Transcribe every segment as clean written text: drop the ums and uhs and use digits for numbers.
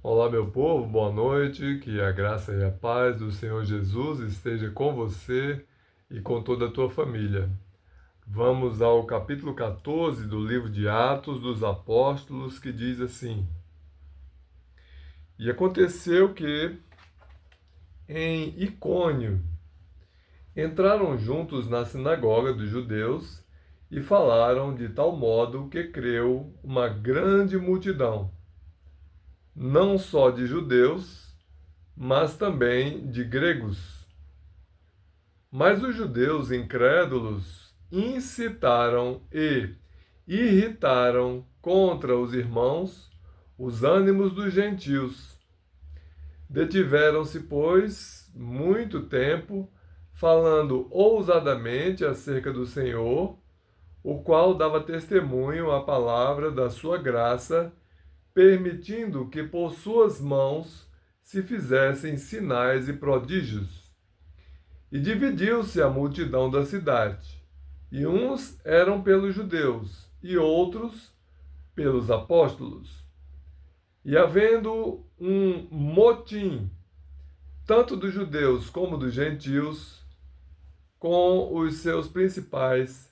Olá, meu povo, boa noite. Que a graça e a paz do Senhor Jesus esteja com você e com toda a tua família. Vamos ao capítulo 14 do livro de Atos dos Apóstolos, que diz assim: E aconteceu que em Icônio entraram juntos na sinagoga dos judeus e falaram de tal modo que creu uma grande multidão, não só de judeus, mas também de gregos. Mas os judeus incrédulos incitaram e irritaram contra os irmãos os ânimos dos gentios. Detiveram-se, pois, muito tempo, falando ousadamente acerca do Senhor, o qual dava testemunho à palavra da sua graça, permitindo que por suas mãos se fizessem sinais e prodígios. E dividiu-se a multidão da cidade, e uns eram pelos judeus, e outros pelos apóstolos. E havendo um motim, tanto dos judeus como dos gentios, com os seus principais,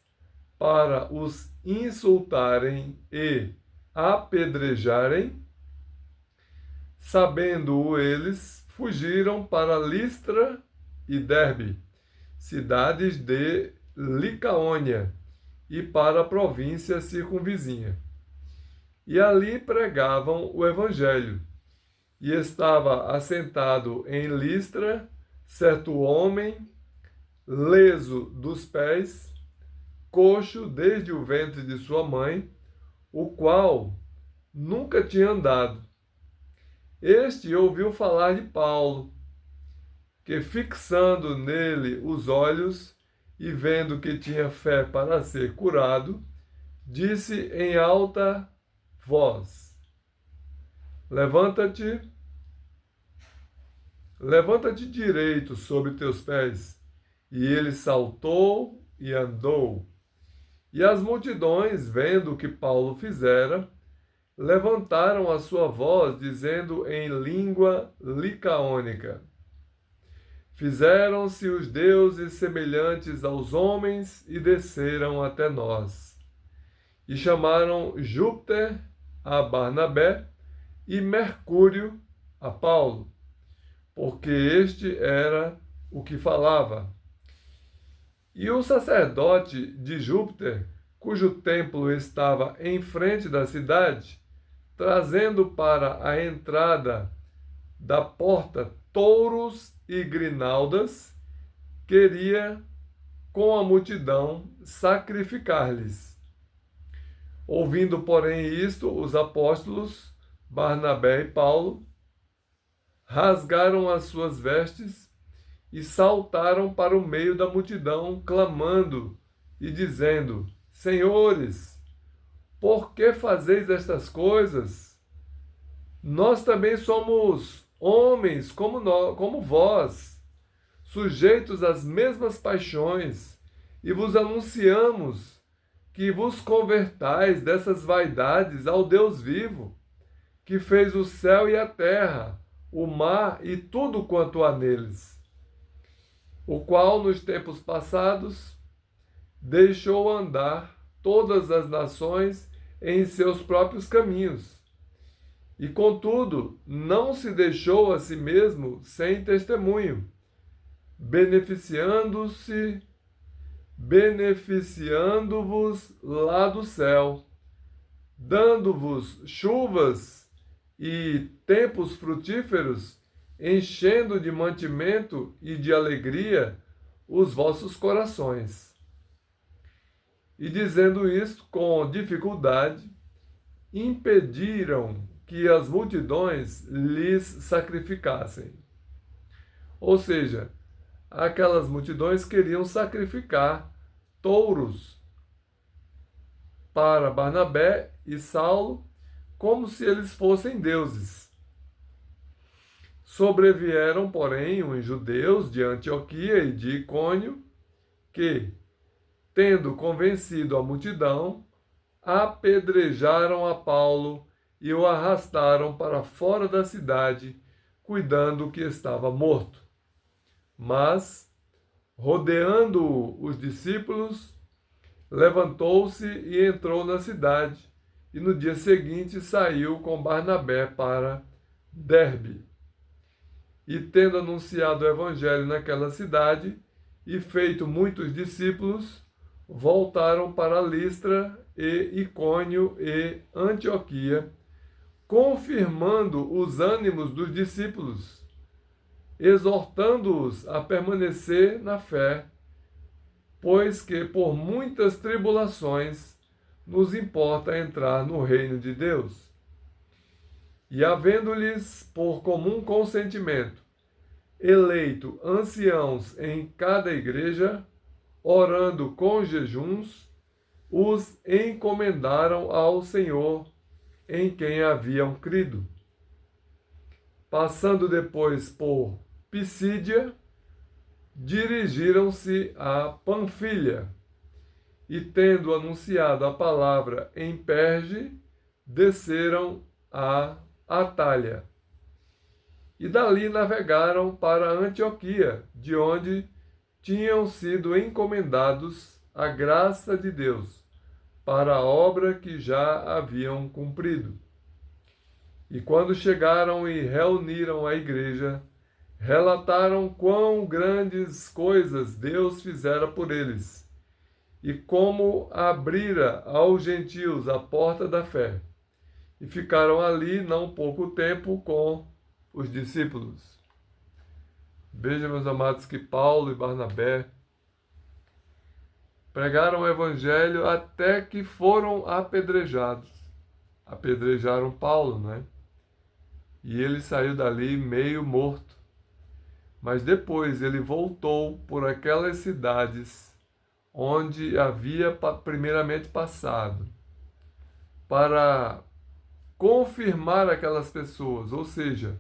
para os insultarem e apedrejarem, sabendo-o eles, fugiram para Listra e Derbe, cidades de Licaônia, e para a província circunvizinha. E ali pregavam o evangelho. E estava assentado em Listra certo homem, leso dos pés, coxo desde o ventre de sua mãe, o qual nunca tinha andado. Este ouviu falar de Paulo, que fixando nele os olhos e vendo que tinha fé para ser curado, disse em alta voz: Levanta-te, levanta-te direito sobre teus pés. E ele saltou e andou. E as multidões, vendo o que Paulo fizera, levantaram a sua voz, dizendo em língua licaônica: Fizeram-se os deuses semelhantes aos homens e desceram até nós. E chamaram Júpiter a Barnabé e Mercúrio a Paulo, porque este era o que falava. E o sacerdote de Júpiter, cujo templo estava em frente da cidade, trazendo para a entrada da porta touros e grinaldas, queria com a multidão sacrificar-lhes. Ouvindo, porém, isto, os apóstolos, Barnabé e Paulo, rasgaram as suas vestes e saltaram para o meio da multidão, clamando e dizendo: Senhores, por que fazeis estas coisas? Nós também somos homens como vós, sujeitos às mesmas paixões, e vos anunciamos que vos convertais dessas vaidades ao Deus vivo, que fez o céu e a terra, o mar e tudo quanto há neles, o qual nos tempos passados deixou andar todas as nações em seus próprios caminhos. E contudo, não se deixou a si mesmo sem testemunho, beneficiando-se, beneficiando-vos lá do céu, dando-vos chuvas e tempos frutíferos, enchendo de mantimento e de alegria os vossos corações. E dizendo isto com dificuldade, impediram que as multidões lhes sacrificassem. Ou seja, aquelas multidões queriam sacrificar touros para Barnabé e Saulo, como se eles fossem deuses. Sobrevieram, porém, uns judeus de Antioquia e de Icônio, que, tendo convencido a multidão, apedrejaram a Paulo e o arrastaram para fora da cidade, cuidando que estava morto. Mas, rodeando os discípulos, levantou-se e entrou na cidade, e no dia seguinte saiu com Barnabé para Derbe. E tendo anunciado o evangelho naquela cidade e feito muitos discípulos, voltaram para Listra e Icônio e Antioquia, confirmando os ânimos dos discípulos, exortando-os a permanecer na fé, pois que por muitas tribulações nos importa entrar no reino de Deus. E havendo-lhes por comum consentimento eleito anciãos em cada igreja, orando com jejuns, os encomendaram ao Senhor em quem haviam crido. Passando depois por Pisídia, dirigiram-se a Panfilha, e tendo anunciado a palavra em Perge, desceram a Atália. E dali navegaram para Antioquia, de onde tinham sido encomendados à graça de Deus, para a obra que já haviam cumprido. E quando chegaram e reuniram a igreja, relataram quão grandes coisas Deus fizera por eles, e como abrira aos gentios a porta da fé. E ficaram ali não pouco tempo com os discípulos. Veja, meus amados, que Paulo e Barnabé pregaram o evangelho até que foram apedrejados. Apedrejaram Paulo, né? E ele saiu dali meio morto. Mas depois ele voltou por aquelas cidades onde havia primeiramente passado, para confirmar aquelas pessoas, ou seja,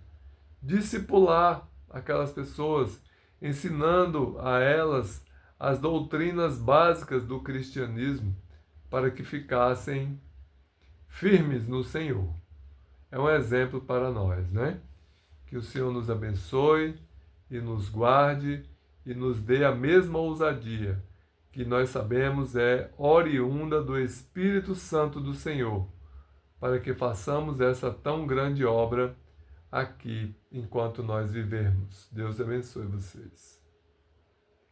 discipular aquelas pessoas, ensinando a elas as doutrinas básicas do cristianismo, para que ficassem firmes no Senhor. É um exemplo para nós, né? Que o Senhor nos abençoe e nos guarde e nos dê a mesma ousadia que nós sabemos é oriunda do Espírito Santo do Senhor, para que façamos essa tão grande obra aqui enquanto nós vivermos. Deus abençoe vocês.